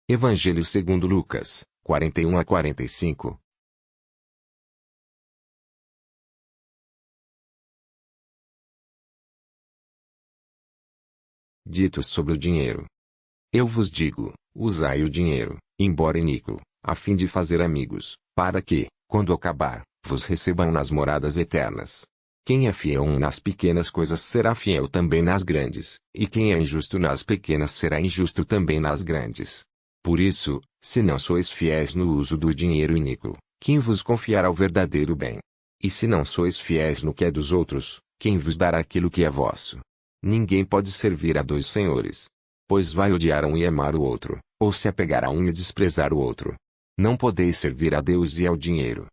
Evangelho segundo Lucas, 41 a 45. Ditos sobre o dinheiro. Eu vos digo, usai o dinheiro, embora iníquo, a fim de fazer amigos, para que, quando acabar, vos recebam nas moradas eternas. Quem é fiel nas pequenas coisas será fiel também nas grandes, e quem é injusto nas pequenas será injusto também nas grandes. Por isso, se não sois fiéis no uso do dinheiro iníquo, quem vos confiará o verdadeiro bem? E se não sois fiéis no que é dos outros, quem vos dará aquilo que é vosso? Ninguém pode servir a dois senhores. Pois vai odiar um e amar o outro, ou se apegar a um e desprezar o outro. Não podeis servir a Deus e ao dinheiro.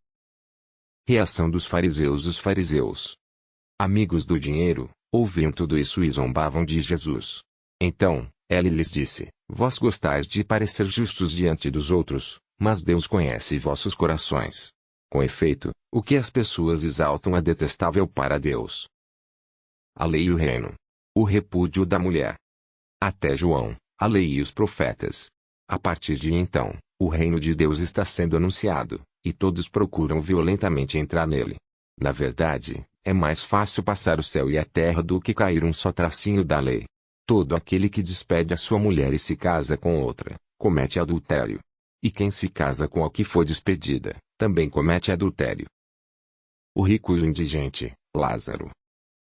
Reação dos fariseus. Os fariseus, amigos do dinheiro, ouviam tudo isso e zombavam de Jesus. Então, ele lhes disse: Vós gostais de parecer justos diante dos outros, mas Deus conhece vossos corações. Com efeito, o que as pessoas exaltam é detestável para Deus. A lei e o reino. O repúdio da mulher. Até João, a lei e os profetas. A partir de então, o reino de Deus está sendo anunciado, e todos procuram violentamente entrar nele. Na verdade, é mais fácil passar o céu e a terra do que cair um só tracinho da lei. Todo aquele que despede a sua mulher e se casa com outra, comete adultério. E quem se casa com a que for despedida, também comete adultério. O rico e o indigente, Lázaro.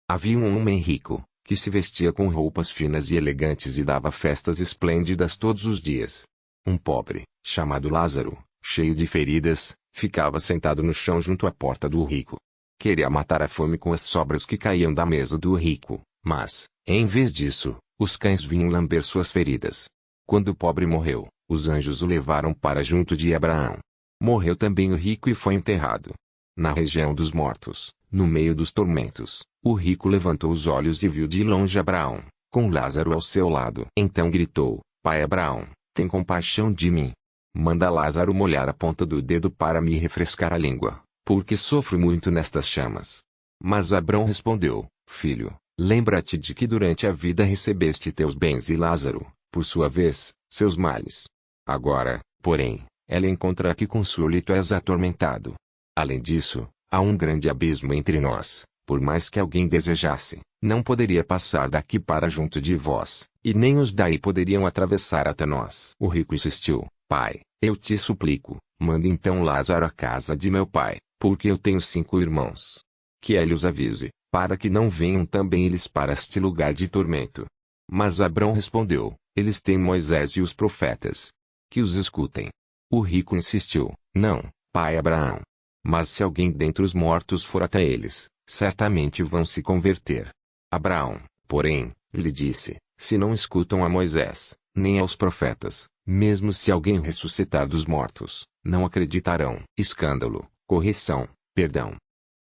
Havia um homem rico, que se vestia com roupas finas e elegantes e dava festas esplêndidas todos os dias. Um pobre, chamado Lázaro, cheio de feridas, ficava sentado no chão junto à porta do rico. Queria matar a fome com as sobras que caíam da mesa do rico, mas, em vez disso, os cães vinham lamber suas feridas. Quando o pobre morreu, os anjos o levaram para junto de Abraão. Morreu também o rico e foi enterrado. Na região dos mortos, no meio dos tormentos, o rico levantou os olhos e viu de longe Abraão, com Lázaro ao seu lado. Então gritou: Pai Abraão, tem compaixão de mim. Manda Lázaro molhar a ponta do dedo para me refrescar a língua, porque sofro muito nestas chamas. Mas Abraão respondeu: Filho, lembra-te de que durante a vida recebeste teus bens e Lázaro, por sua vez, seus males. Agora, porém, ela encontra que consolo e tu és atormentado. Além disso, há um grande abismo entre nós. Por mais que alguém desejasse, não poderia passar daqui para junto de vós, e nem os daí poderiam atravessar até nós. O rico insistiu: Pai, eu te suplico, manda então Lázaro à casa de meu pai, porque eu tenho 5 irmãos. Que ele os avise, para que não venham também eles para este lugar de tormento. Mas Abraão respondeu: Eles têm Moisés e os profetas. Que os escutem. O rico insistiu: Não, pai Abraão. Mas se alguém dentre os mortos for até eles, certamente vão se converter. Abraão, porém, lhe disse: Se não escutam a Moisés, nem aos profetas, mesmo se alguém ressuscitar dos mortos, não acreditarão. Escândalo, correção, perdão.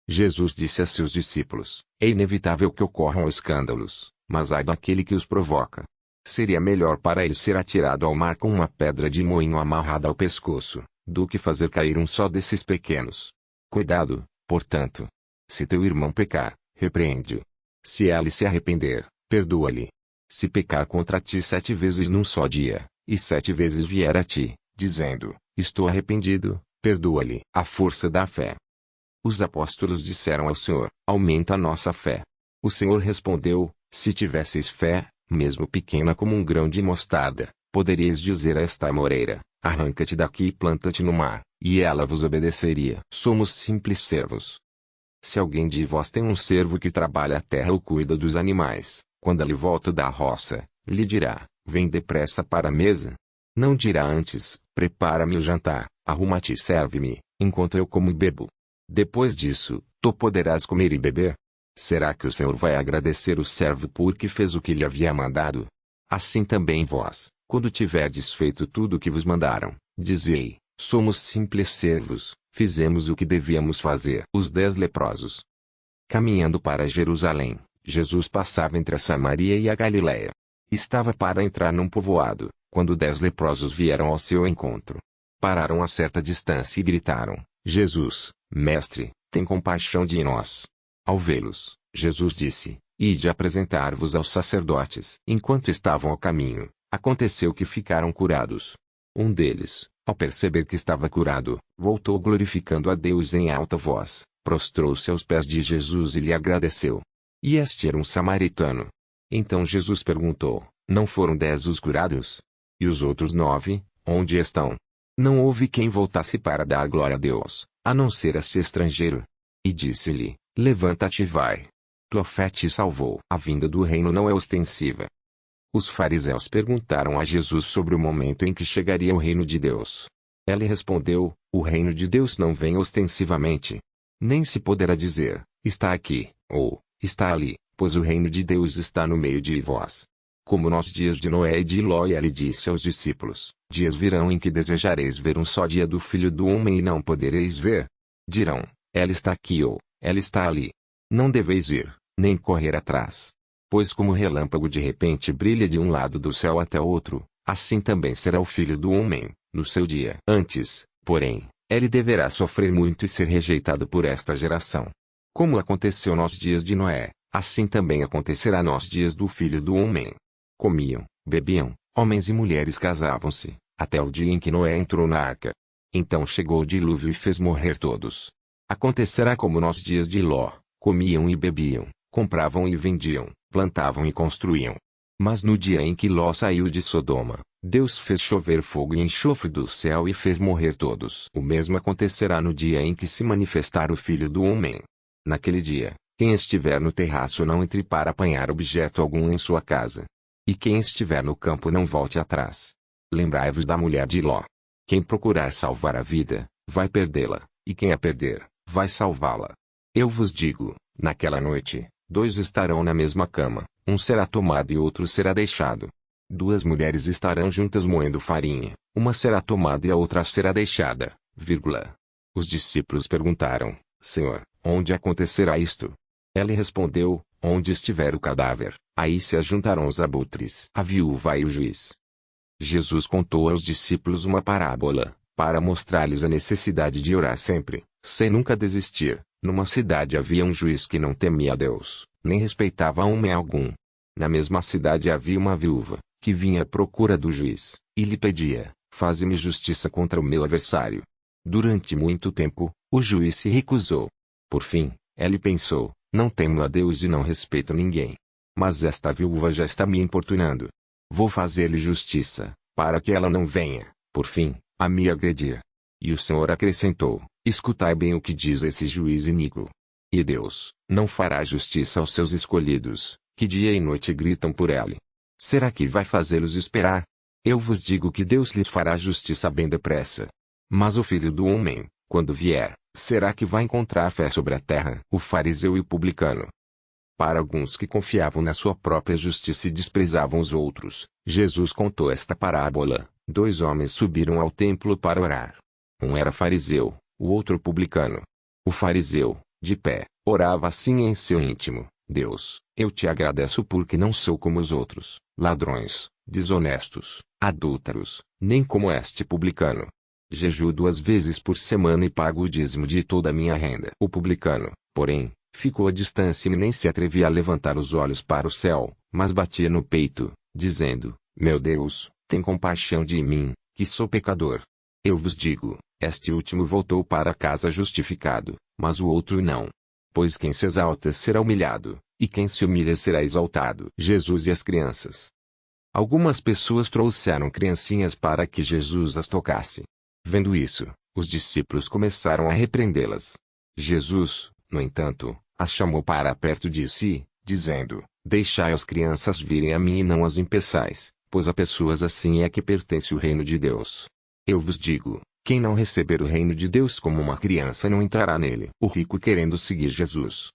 Jesus disse a seus discípulos: É inevitável que ocorram escândalos, mas ai daquele que os provoca. Seria melhor para ele ser atirado ao mar com uma pedra de moinho amarrada ao pescoço, do que fazer cair um só desses pequenos. Cuidado, portanto. Se teu irmão pecar, repreende-o. Se ele se arrepender, perdoa-lhe. Se pecar contra ti 7 vezes num só dia, e 7 vezes vier a ti, dizendo: Estou arrependido, perdoa-lhe. A força da fé. Os apóstolos disseram ao Senhor: Aumenta a nossa fé. O Senhor respondeu: Se tivesseis fé, mesmo pequena como um grão de mostarda, poderíeis dizer a esta amoreira: Arranca-te daqui e planta-te no mar, e ela vos obedeceria. Somos simples servos. Se alguém de vós tem um servo que trabalha a terra ou cuida dos animais, quando ele volta da roça, lhe dirá: Vem depressa para a mesa? Não dirá antes: Prepara-me o jantar, arruma-te e serve-me, enquanto eu como e bebo. Depois disso, tu poderás comer e beber? Será que o Senhor vai agradecer o servo porque fez o que lhe havia mandado? Assim também vós, quando tiverdes feito tudo o que vos mandaram, dizei: Somos simples servos, fizemos o que devíamos fazer. Os 10 leprosos. Caminhando para Jerusalém, Jesus passava entre a Samaria e a Galiléia. Estava para entrar num povoado, quando 10 leprosos vieram ao seu encontro. Pararam a certa distância e gritaram: Jesus, mestre, tem compaixão de nós. Ao vê-los, Jesus disse: Ide apresentar-vos aos sacerdotes. Enquanto estavam ao caminho, aconteceu que ficaram curados. Um deles, ao perceber que estava curado, voltou glorificando a Deus em alta voz, prostrou-se aos pés de Jesus e lhe agradeceu. E este era um samaritano. Então Jesus perguntou: Não foram 10 os curados? E os outros 9, onde estão? Não houve quem voltasse para dar glória a Deus, a não ser este estrangeiro. E disse-lhe: Levanta-te e vai. Tua fé te salvou. A vinda do reino não é ostensiva. Os fariseus perguntaram a Jesus sobre o momento em que chegaria o reino de Deus. Ele respondeu: O reino de Deus não vem ostensivamente. Nem se poderá dizer: está aqui, ou está ali, pois o reino de Deus está no meio de vós. Como nos dias de Noé e de Ló, e ele disse aos discípulos: Dias virão em que desejareis ver um só dia do Filho do Homem e não podereis ver. Dirão: Ela está aqui ou ela está ali. Não deveis ir, nem correr atrás. Pois como o relâmpago de repente brilha de um lado do céu até outro, assim também será o Filho do Homem, no seu dia. Antes, porém, ele deverá sofrer muito e ser rejeitado por esta geração. Como aconteceu nos dias de Noé, assim também acontecerá nos dias do Filho do Homem. Comiam, bebiam, homens e mulheres casavam-se, até o dia em que Noé entrou na arca. Então chegou o dilúvio e fez morrer todos. Acontecerá como nos dias de Ló: comiam e bebiam, compravam e vendiam, plantavam e construíam. Mas no dia em que Ló saiu de Sodoma, Deus fez chover fogo e enxofre do céu e fez morrer todos. O mesmo acontecerá no dia em que se manifestar o Filho do Homem. Naquele dia, quem estiver no terraço não entre para apanhar objeto algum em sua casa. E quem estiver no campo não volte atrás. Lembrai-vos da mulher de Ló. Quem procurar salvar a vida, vai perdê-la, e quem a perder, vai salvá-la. Eu vos digo, naquela noite, 2 estarão na mesma cama, um será tomado e outro será deixado. 2 mulheres estarão juntas moendo farinha, uma será tomada e a outra será deixada, vírgula. Os discípulos perguntaram: Senhor, onde acontecerá isto? Ele respondeu: Onde estiver o cadáver, aí se ajuntarão os abutres. A viúva e o juiz. Jesus contou aos discípulos uma parábola, para mostrar-lhes a necessidade de orar sempre, sem nunca desistir. Numa cidade havia um juiz que não temia a Deus, nem respeitava homem algum. Na mesma cidade havia uma viúva, que vinha à procura do juiz, e lhe pedia: Faze-me justiça contra o meu adversário. Durante muito tempo, o juiz se recusou. Por fim, ele pensou: Não temo a Deus e não respeito ninguém. Mas esta viúva já está me importunando. Vou fazer-lhe justiça, para que ela não venha, por fim, a me agredir. E o Senhor acrescentou: Escutai bem o que diz esse juiz iníquo. E Deus não fará justiça aos seus escolhidos, que dia e noite gritam por ele. Será que vai fazê-los esperar? Eu vos digo que Deus lhes fará justiça bem depressa. Mas o Filho do Homem, quando vier, será que vai encontrar fé sobre a terra? O fariseu e o publicano. Para alguns que confiavam na sua própria justiça e desprezavam os outros, Jesus contou esta parábola: 2 homens subiram ao templo para orar. Um era fariseu, o outro publicano. O fariseu, de pé, orava assim em seu íntimo: Deus, eu te agradeço porque não sou como os outros, ladrões, desonestos, adúlteros, nem como este publicano. Jejuo 2 vezes por semana e pago o dízimo de toda a minha renda. O publicano, porém, ficou à distância e nem se atrevia a levantar os olhos para o céu, mas batia no peito, dizendo: Meu Deus, tem compaixão de mim, que sou pecador. Eu vos digo, este último voltou para casa justificado, mas o outro não. Pois quem se exalta será humilhado, e quem se humilha será exaltado. Jesus e as crianças. Algumas pessoas trouxeram criancinhas para que Jesus as tocasse. Vendo isso, os discípulos começaram a repreendê-las. Jesus, no entanto, as chamou para perto de si, dizendo: Deixai as crianças virem a mim e não as impeçais, pois a pessoas assim é que pertence o reino de Deus. Eu vos digo, quem não receber o reino de Deus como uma criança não entrará nele. O rico querendo seguir Jesus.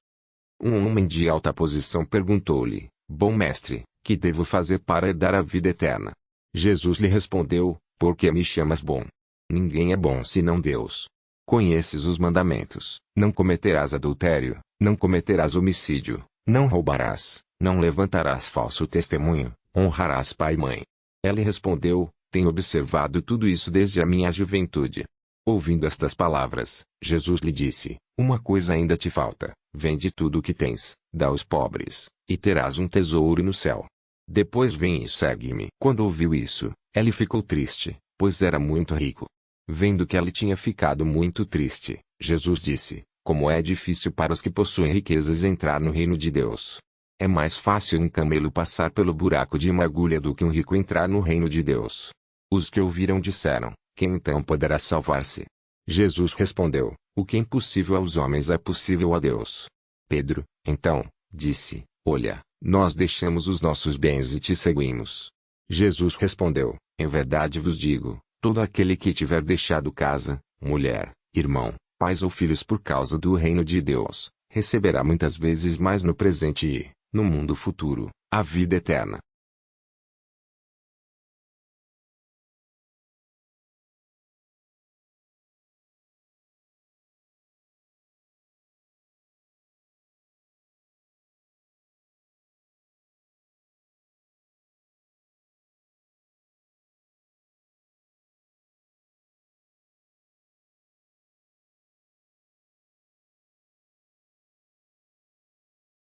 Um homem de alta posição perguntou-lhe: Bom mestre, que devo fazer para herdar a vida eterna? Jesus lhe respondeu: Por que me chamas bom? Ninguém é bom senão Deus. Conheces os mandamentos: não cometerás adultério, não cometerás homicídio, não roubarás, não levantarás falso testemunho, honrarás pai e mãe. Ele respondeu: Tenho observado tudo isso desde a minha juventude. Ouvindo estas palavras, Jesus lhe disse: Uma coisa ainda te falta: vende tudo o que tens, dá aos pobres, e terás um tesouro no céu. Depois vem e segue-me. Quando ouviu isso, ele ficou triste, pois era muito rico. Vendo que ela tinha ficado muito triste, Jesus disse: como é difícil para os que possuem riquezas entrar no reino de Deus. É mais fácil um camelo passar pelo buraco de uma agulha do que um rico entrar no reino de Deus. Os que ouviram disseram: quem então poderá salvar-se? Jesus respondeu: o que é impossível aos homens é possível a Deus. Pedro, então, disse: olha, nós deixamos os nossos bens e te seguimos. Jesus respondeu: em verdade vos digo, todo aquele que tiver deixado casa, mulher, irmão, pais ou filhos por causa do reino de Deus, receberá muitas vezes mais no presente e, no mundo futuro, a vida eterna.